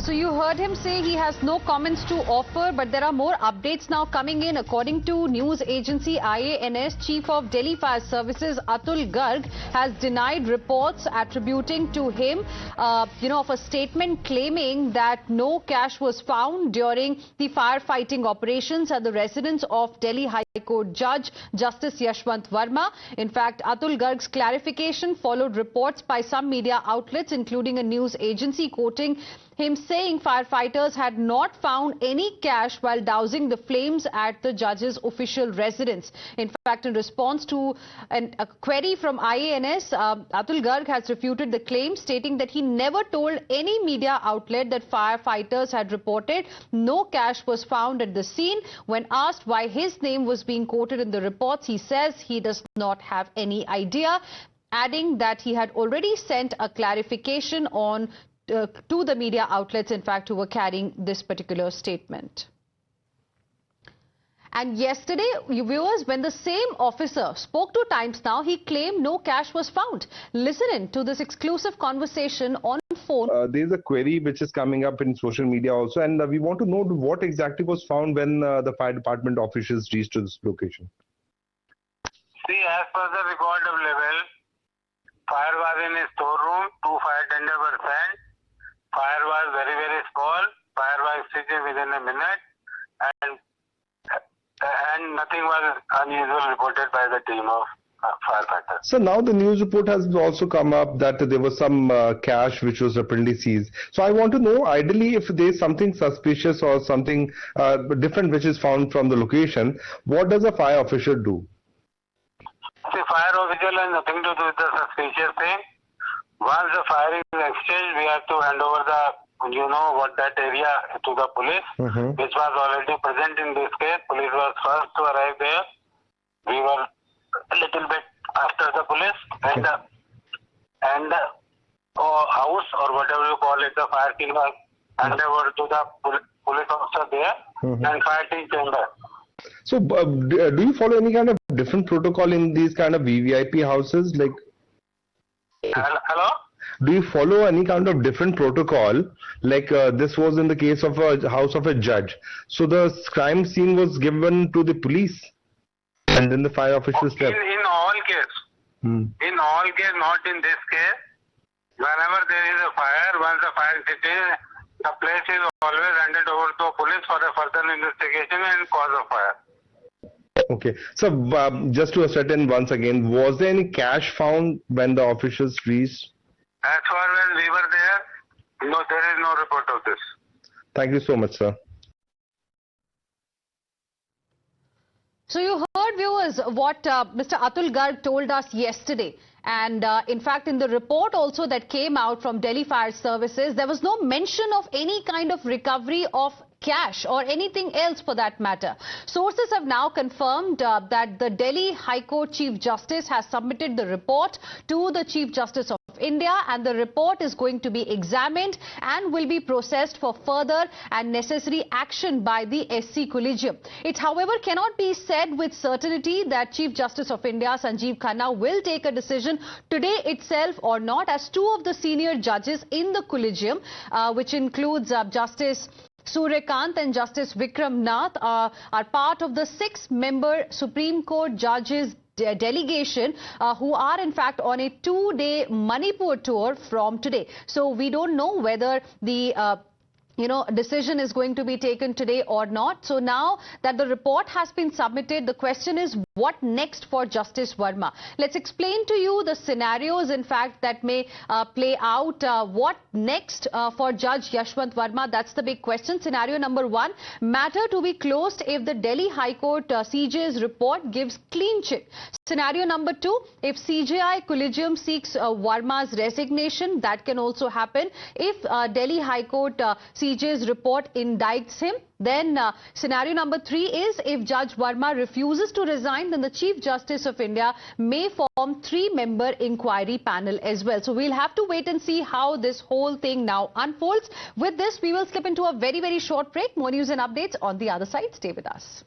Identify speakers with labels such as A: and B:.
A: So you heard him say he has no comments to offer, but there are more updates now coming in. According to news agency IANS, Chief of Delhi Fire Services Atul Garg has denied reports attributing to him, of a statement claiming that no cash was found during the firefighting operations at the residence of Delhi High Court Judge Justice Yashwant Verma. In fact, Atul Garg's clarification followed reports by some media outlets, including a news agency, quoting him saying firefighters had not found any cash while dousing the flames at the judge's official residence. In fact, in response to a query from IANS, Atul Garg has refuted the claim, stating that he never told any media outlet that firefighters had reported no cash was found at the scene. When asked why his name was being quoted in the reports, he says he does not have any idea, adding that he had already sent a clarification on to the media outlets, in fact, who were carrying this particular statement. And yesterday, viewers, when the same officer spoke to Times Now, he claimed no cash was found. Listen in to this exclusive conversation on phone.
B: There is a query which is coming up in social media also, and we want to know what exactly was found when the fire department officials reached to this location.
C: See, as per the record of level, fire was in a storeroom, 2 fire tenders were sent. Fire was very, very small. Fire was extinguished within a minute, and nothing was unusual reported by the team of firefighters.
B: So now the news report has also come up that there was some cash which was rapidly seized. So I want to know, ideally, if there is something suspicious or something different which is found from the location, what does a fire officer do?
C: The fire official has nothing to do with the suspicious thing. Once the fire is exchanged, we have to hand over that area to the police, which was already present in this case. Police was first to arrive there. We were a little bit after the police, and house, or whatever you call it, the fire team was handed over to the police officer there, and fire team chamber.
B: So do you follow any kind of different protocol in these kind of VVIP houses? Like,
C: hello?
B: Do you follow any kind of different protocol? Like this was in the case of a house of a judge. So the crime scene was given to the police, and then the fire official stepped.
C: In all cases, in all cases, not in this case. Whenever there is a fire, once the fire is extinguished, the place is always handed over to police for a further investigation and cause of fire.
B: Okay, so just to ascertain once again, was there any cash found when the officials reached?
C: As far as we were there, no, there is no report of this.
B: Thank you so much, sir.
A: So you heard, viewers, what Mr. Atul Garg told us yesterday. And in fact, in the report also that came out from Delhi Fire Services, there was no mention of any kind of recovery of cash or anything else for that matter. Sources have now confirmed that the Delhi High Court Chief Justice has submitted the report to the Chief Justice of India, and the report is going to be examined and will be processed for further and necessary action by the SC Collegium. It, however, cannot be said with certainty that Chief Justice of India Sanjeev Khanna will take a decision today itself or not, as 2 of the senior judges in the Collegium, which includes Justice Suryakant and Justice Vikram Nath, are part of the 6-member Supreme Court judges delegation who are in fact on a 2-day Manipur tour from today. So we don't know whether the decision is going to be taken today or not. So now that the report has been submitted, the question is, what next for Justice Verma? Let's explain to you the scenarios, in fact, that may play out. What next for Judge Yashwant Verma? That's the big question. Scenario number 1, matter to be closed if the Delhi High Court CJ's report gives clean chit. Scenario number 2, if CJI Collegium seeks Verma's resignation, that can also happen. If Delhi High Court CJ's report indicts him, then scenario number 3 is if Judge Verma refuses to resign, then the Chief Justice of India may form 3-member inquiry panel as well. So we'll have to wait and see how this whole thing now unfolds. With this, we will slip into a very, very short break. More news and updates on the other side. Stay with us.